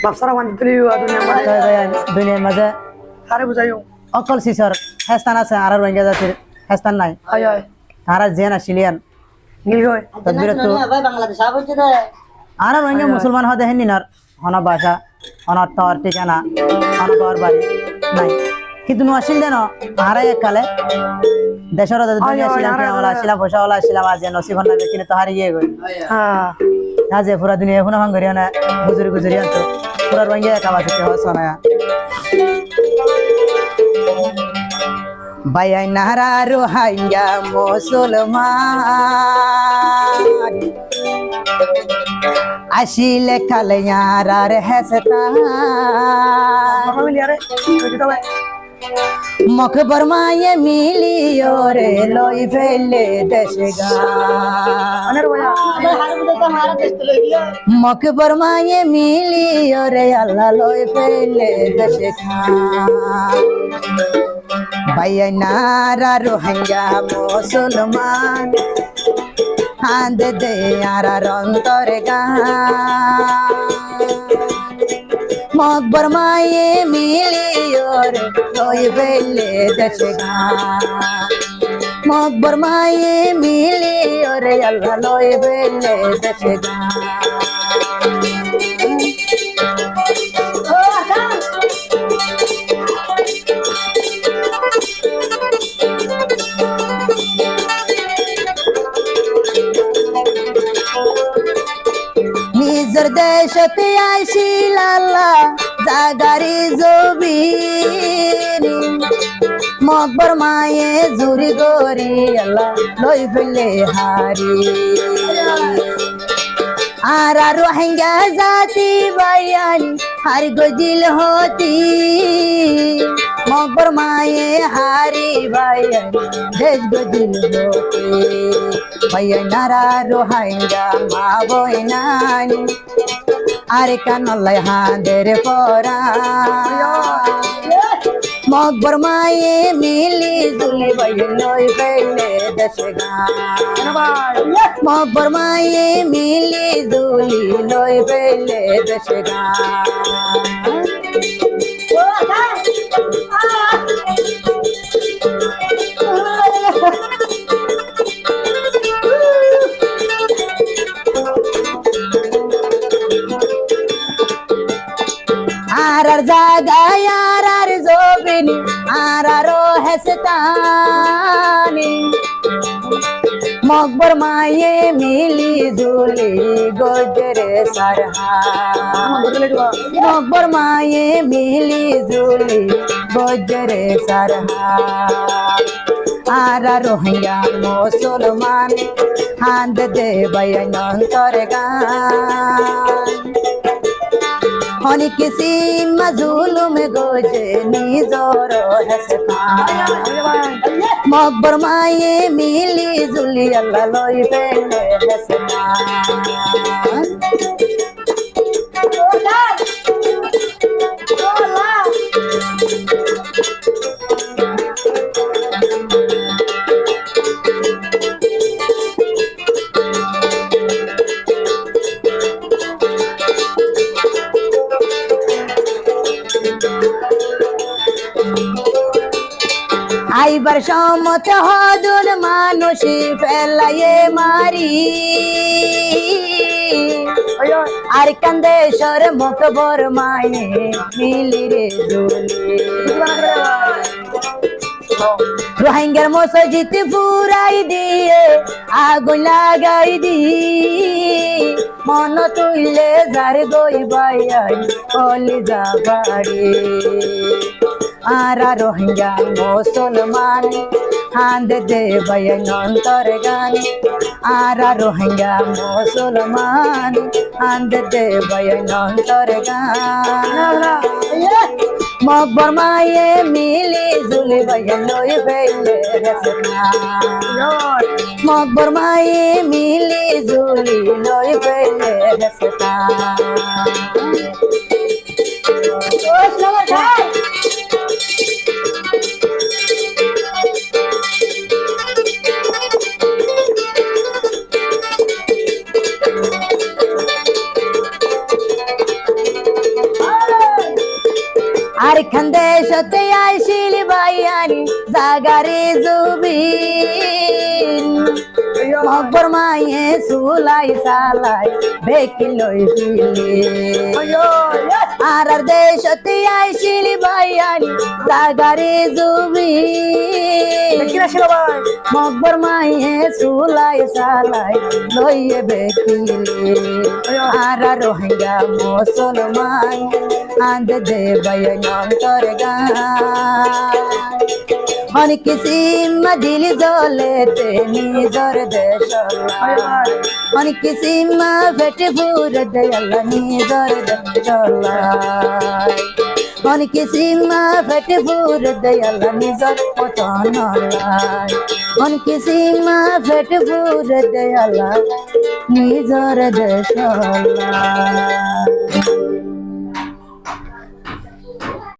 বাপসারা মান দিলি দুনিয়ার মাঝে আরে বুঝাইও অকল শিশর হেস্তান আছে আর রোহিঙ্গা জাতির হেস্তান নাই আয় আয় তারা জেন আসিলিয়ান গিল গয় তদবিরত ভাই বাংলাদেশ আবছে দে আর রোহিঙ্গা মুসলমান হতে হেন নিনার অনা ভাষা অনার তর ঠিকানা অনকর বাড়ি নাই কিন্তু আসিল দেন আর এককালে দেশের দুনিয়া ছিলাম কেমন আসছিলাম পয়সা ওলা আসছিলাম আজ নসিব না বেকিনে তো হারিয়ে গই হ্যাঁ আজ পুরা দুনিয়া এখন ভাঙ্গরি না গুজরি গুজরি আনতো পুরা রোহিঙ্গা একা বাঁচতে হসনা ভাই নারা রোহিঙ্গা মুসলমান আসিলে কালে আর হেসতান মিলি আরে দিতে ভাই মুখ বরমায়ে মিলিও রে লই ফেলে দেশে গা আনের ভাই হার বুঝে তো মারা দেশ লই দিও মুখ বরমায়ে মিলিও রে আল্লাহ লই ফেলে দেশে গা ভাই নারা রোহিঙ্গা মুসলমান হাঁদ দে আর অন্তর গা মকবর মায়ে মিলিওর লই বেলে দেশগা মকবর মায়ে মিলিওর আল্লাহ লই বেলে দেশগা ও আকা নিজের দেশতে আইসিল আল্লাহ জাগারি জবিনি মকবর মায়ে জুরি গরি আল্লাহ লই ফেলে হারি আর রোহিঙ্গা জাতি বাইয়ানি হার গজিল হতি মকবর মায়ে হারি বাইয়ানি দেশ গজিল হতি ভাইয়া নারা রোহিঙ্গা মা বইনানি আরে কানলাই হাঁদের পরা মকবর মায়ে মিলি জুলি ভাইয়া লই ফেলে দেশগা মকবর মায়ে মিলি জুলি লই ফেলে দেশগা ও আকা আর জাগায় আর জবিনি আর হেসতানি মকবর মায়ে মিলি জুলি গজরে সারহা মকবর মায়ে মিলি জুলি গজরে সারহা আর রোহিঙ্গা মুসলমান হাঁদ দে বয়ান অন্তর গান অনেক সীমা জুলুম গোজে নিজর হেসতান মকবর মায়ে মিলি জুলি আল্লাহ লই ফেলে হেসতান আইবার সমত হদুন মানুষি ফেলাইয়ে মারি আর কান্দেশ্বর মকবর মায়ে মিলি রে জুলি রোহিঙ্গার মসজিদ পুরাই দিয়ে আগুন লাগাই দি মন তুইলে যার গই বাইয়াই কলি যাবাড়ি আর রোহিঙ্গা মুসলমান হাঁদ দে বয়ান অন্তর গান আর রোহিঙ্গা মুসলমান হাঁদ দে বয়ান অন্তর গান মকবর মায়ে মিলি জুলি বয়ান লই ফেলে হেসতান মকবর মায়ে মিলি জুলি লই ফেলে হেসতান ও স্লোগান ভাই আর খান্দে সতে আইসিল বাইয়ানি জাগারে জুবিন মকবর মায়ে সুলাই সালাই বেকি লই ফিলি আর দেশতে আইসিল বাইয়ানি জাগারে জুবিন কিরা ছিল ভাই মকবর মায়ে সুলাই সালাই লইয়ে বেকিলে আর রোহিঙ্গা মুসলমান আন্দ দে বয়ন তোর গান হন কিসিম দিল জলেতে নিজর দেশ হন কিসিম ফেট ফুর দয়াল নিজর দেশ হন কিসিম ফেট ফুর দয়াল নিজর পতন হন কিসিম ফেট ফুর দয়াল নিজর দেশ